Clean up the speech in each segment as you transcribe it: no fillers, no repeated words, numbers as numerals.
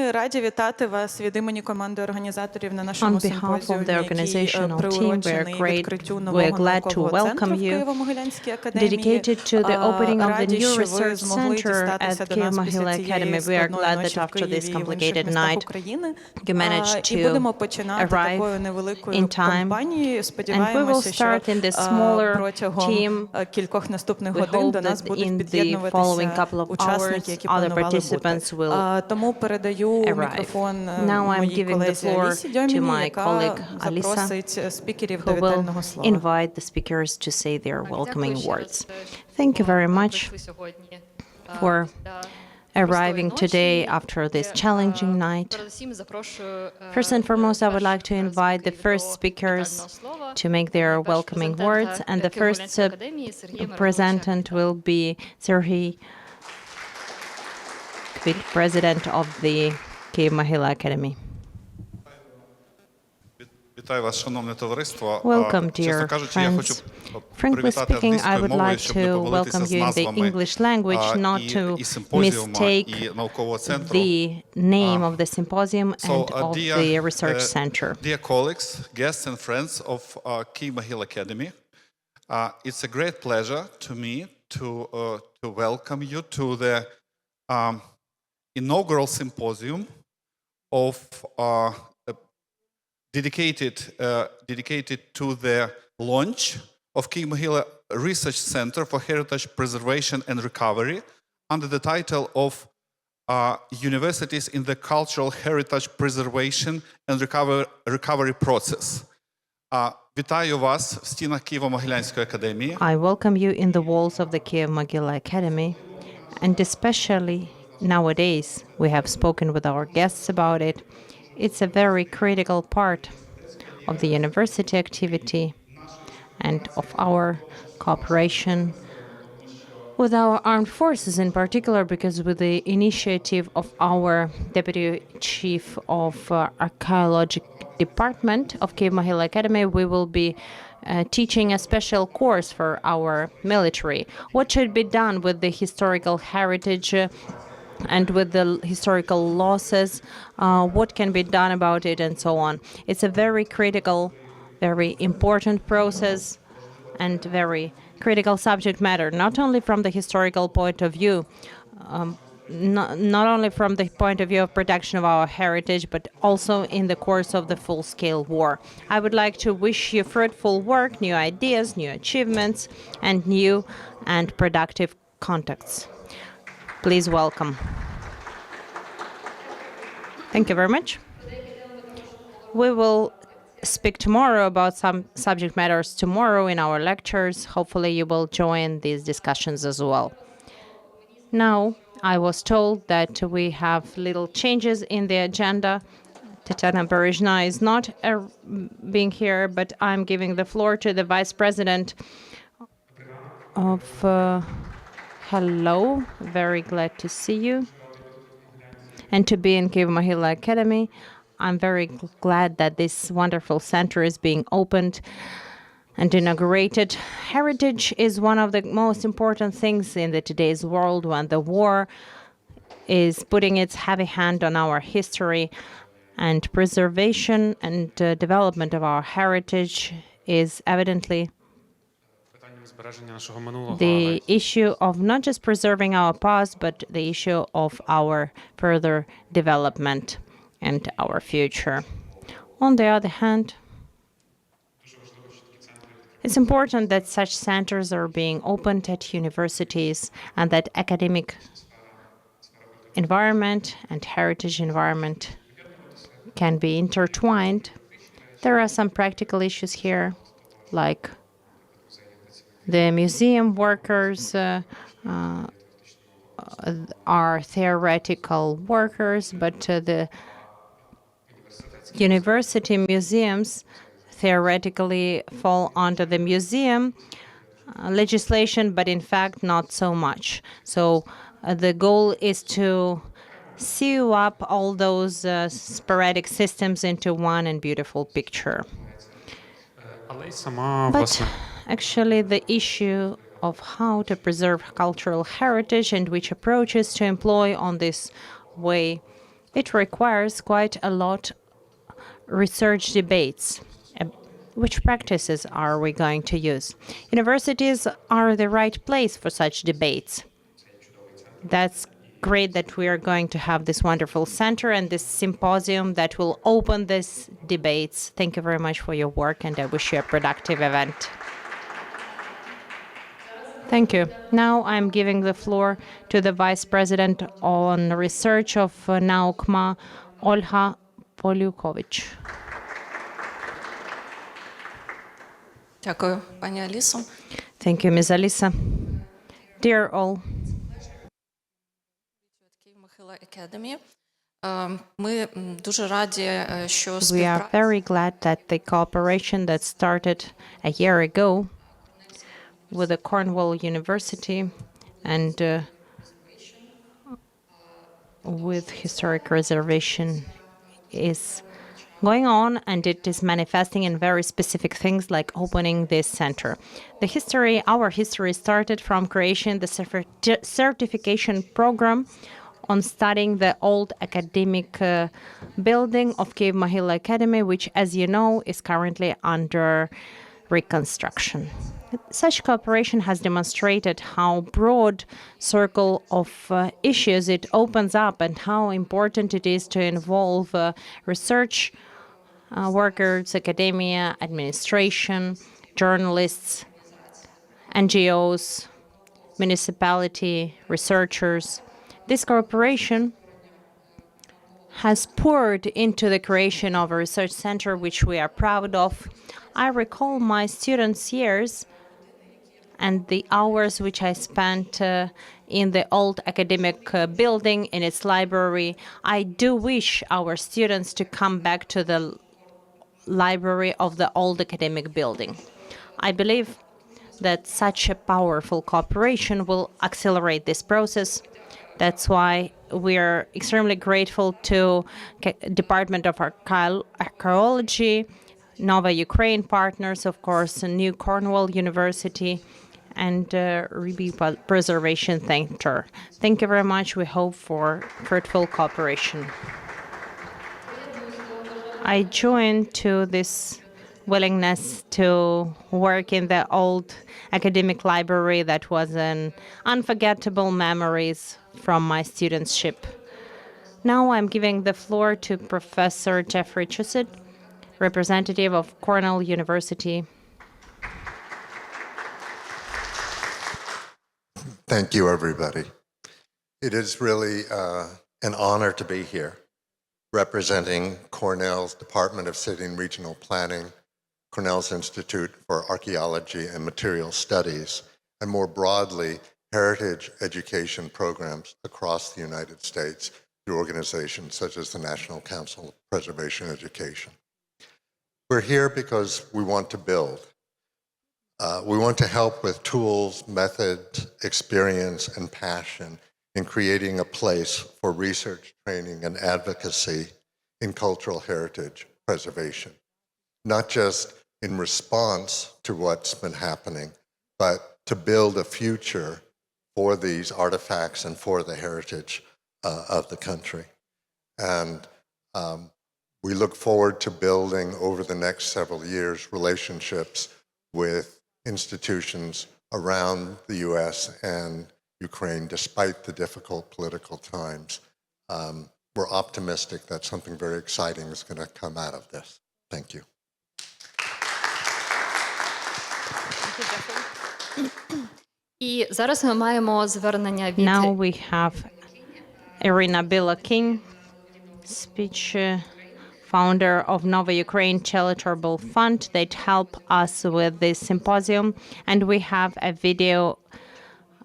Ми раді вітати вас від імені команди організаторів на нашому On behalf of the симпозіумі, який organizational team, приурочений відкриттю нового наукового центру в Києво-Могилянській академії. dedicated to the opening of the Раді, new що ви research змогли center дістатися at до нас після Kyiv-Mohyla цієї Academy. We are складної glad ночі that в after this Києві і в інших complicated містах night, України. you managed І to будемо починати такою arrive невеликою in time. компанією. And we will Сподіваємося, що start in this smaller протягом team. кількох наступних We годин hope до нас that будуть in the following під'єднуватися couple of учасники, hours, які other планували participants бути. will Тому передаю arrive. мікрофон Now I'm моїй giving the колезі floor Алісі to Дьоміні, my яка colleague Alisa, запросить спікерів до who will вітального слова. invite the speakers to say their welcoming words. Thank you very much for arriving today after this challenging night. First and foremost, I would like to invite the first speakers to make their welcoming words, and the first presentant will be Serhiy, Kvit, president of the Kyiv-Mohyla Academy. Welcome, dear friends. Frankly speaking, I would like to welcome you in the English language, not to mistake the name of the symposium and of the research center. Dear colleagues, guests and friends of Kyiv-Mohyla Academy, it's a great pleasure to me to welcome you to the inaugural symposium of dedicated to the launch of Kyiv-Mohyla Research Center for Heritage Preservation and Recovery under the title of Universities in the Cultural Heritage Preservation and Recovery Process. Вітаю вас в стінах Києво-Могилянської академії. I welcome you in the walls of the Kyiv-Mohyla Academy, and especially nowadays, we have spoken with our guests about it. It's a very critical part of the university activity and of our cooperation with our armed forces in particular, because with the initiative of our Deputy Chief of Archaeology Department of Kyiv-Mohyla Academy, we will be teaching a special course for our military. What should be done with the historical heritage and with the historical losses, what can be done about it, and so on. It's a very critical, very important process and very critical subject matter, not only from the historical point of view, not only from the point of view of protection of our heritage, but also in the course of the full-scale war. I would like to wish you fruitful work, new ideas, new achievements, and new and productive contacts. Please welcome. Thank you very much. We will speak tomorrow about some subject matters tomorrow in our lectures. Hopefully you will join these discussions as well. Now, I was told that we have little changes in the agenda. Tatiana Berezhna is not being here, but I'm giving the floor to the Vice President of Hello, very glad to see you and to be in Kyiv-Mohyla Academy. I'm very glad that this wonderful center is being opened and inaugurated. Heritage is one of the most important things in today's world, when the war is putting its heavy hand on our history, and preservation and development of our heritage is evidently the issue of not just preserving our past, but the issue of our further development and our future. On the other hand, it's important that such centers are being opened at universities and that academic environment and heritage environment can be intertwined. There are some practical issues here, like the museum workers are theoretical workers, but the university museums theoretically fall under the museum legislation, but in fact not so much. So the goal is to sew up all those sporadic systems into one and beautiful picture. But actually the issue of how to preserve cultural heritage and which approaches to employ on this way it requires quite a lot research debates. Which practices are we going to use? Universities are the right place for such debates. That's great that we are going to have this wonderful center and this symposium that will open these debates. Thank you very much for your work, and I wish you a productive event. Thank you. Now I'm giving the floor to the Vice President on Research of NaUKMA, Olha Poliukhovych. Дякую, пані Алісо. Thank you, Ms. Alisa. Dear all, Ми дуже раді, що we are very glad that the cooperation that started a year ago with the Cornell University and with historic reservation is going on, and it is manifesting in very specific things like opening this center. Our history started from creation the certification program on studying the old academic building of Kyiv-Mohyla Academy, which, as you know, is currently under reconstruction. Such cooperation has demonstrated how broad circle of issues it opens up and how important it is to involve research workers, academia, administration, journalists, NGOs, municipality, researchers. This cooperation has poured into the creation of a research center, which we are proud of. I recall my students' years and the hours which I spent in the old academic building, in its library. I do wish our students to come back to the library of the old academic building. I believe that such a powerful cooperation will accelerate this process. That's why we are extremely grateful to Department of Archaeology, Nova Ukraine partners, of course, New Cornell University, and Ruby Preservation Center. Thank you very much. We hope for fruitful cooperation. I joined to this willingness to work in the old academic library that was an unforgettable memories from my studentship. Now I'm giving the floor to Professor Jeffrey Chusid, representative of Cornell University. Thank you, everybody. It is really an honor to be here, representing Cornell's Department of City and Regional Planning, Cornell's Institute for Archaeology and Material Studies, and more broadly, heritage education programs across the United States through organizations such as the National Council of Preservation Education. We're here because we want to build. We want to help with tools, methods, experience, and passion in creating a place for research, training, and advocacy in cultural heritage preservation, not just in response to what's been happening, but to build a future for these artifacts and for the heritage of the country. And we look forward to building over the next several years relationships with institutions around the US and Ukraine, despite the difficult political times. We're optimistic that something very exciting is going to come out of this. Thank you. І зараз ми маємо звернення від Now we have Iryna Bilokin, speech founder of Nova Ukraine Charitable Fund that help us with this symposium, and we have a video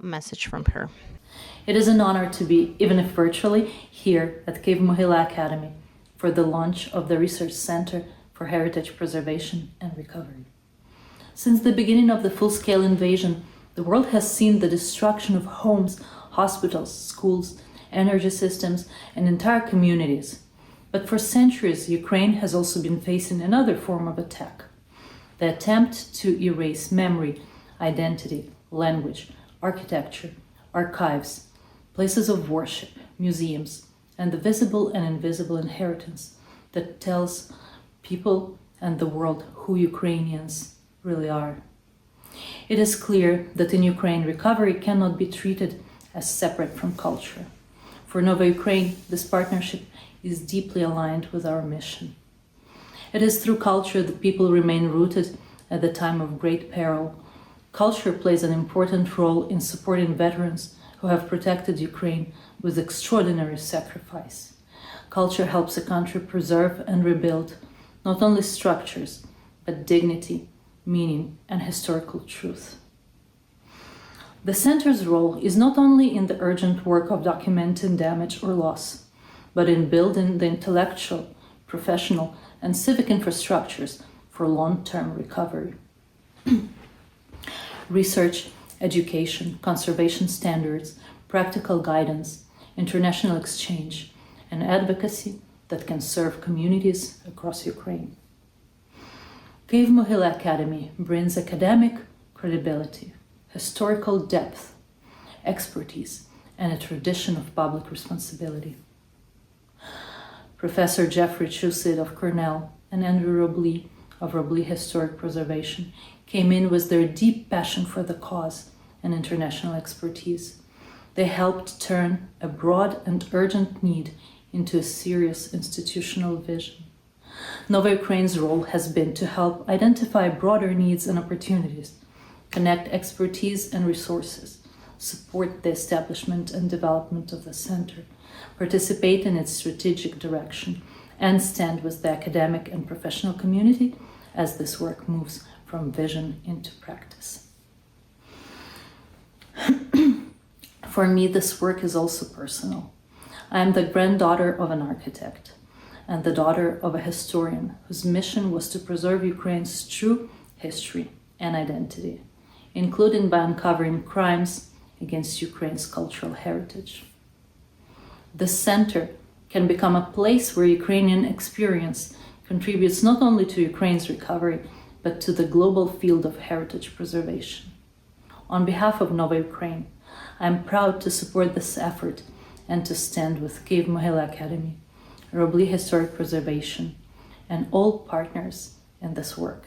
message from her. It is an honor to be, even if virtually, here at Kyiv-Mohyla Academy for the launch of the Research Center for Heritage Preservation and Recovery. Since the beginning of the full-scale invasion, the world has seen the destruction of homes, hospitals, schools, energy systems, and entire communities. But for centuries, Ukraine has also been facing another form of attack: the attempt to erase memory, identity, language, architecture, archives, places of worship, museums, and the visible and invisible inheritance that tells people and the world who Ukrainians really are. It is clear that in Ukraine, recovery cannot be treated as separate from culture. For Nova Ukraine, this partnership is deeply aligned with our mission. It is through culture that people remain rooted at the time of great peril. Culture plays an important role in supporting veterans who have protected Ukraine with extraordinary sacrifice. Culture helps a country preserve and rebuild not only structures, but dignity, meaning, and historical truth. The Center's role is not only in the urgent work of documenting damage or loss, but in building the intellectual, professional, and civic infrastructures for long-term recovery. Research, education, conservation standards, practical guidance, international exchange, and advocacy that can serve communities across Ukraine. Kyiv-Mohyla Academy brings academic credibility, historical depth, expertise, and a tradition of public responsibility. Professor Jeffrey Chusid of Cornell and Andrew Robley of Robley Historic Preservation came in with their deep passion for the cause and international expertise. They helped turn a broad and urgent need into a serious institutional vision. Nova Ukraine's role has been to help identify broader needs and opportunities, connect expertise and resources, support the establishment and development of the center, participate in its strategic direction, and stand with the academic and professional community as this work moves from vision into practice. For me, this work is also personal. I am the granddaughter of an architect and the daughter of a historian whose mission was to preserve Ukraine's true history and identity, including by uncovering crimes against Ukraine's cultural heritage. This center can become a place where Ukrainian experience contributes not only to Ukraine's recovery, but to the global field of heritage preservation. On behalf of Nova Ukraine, I am proud to support this effort and to stand with Kyiv-Mohyla Academy, Robley Historic Preservation, and all partners in this work.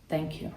Thank you.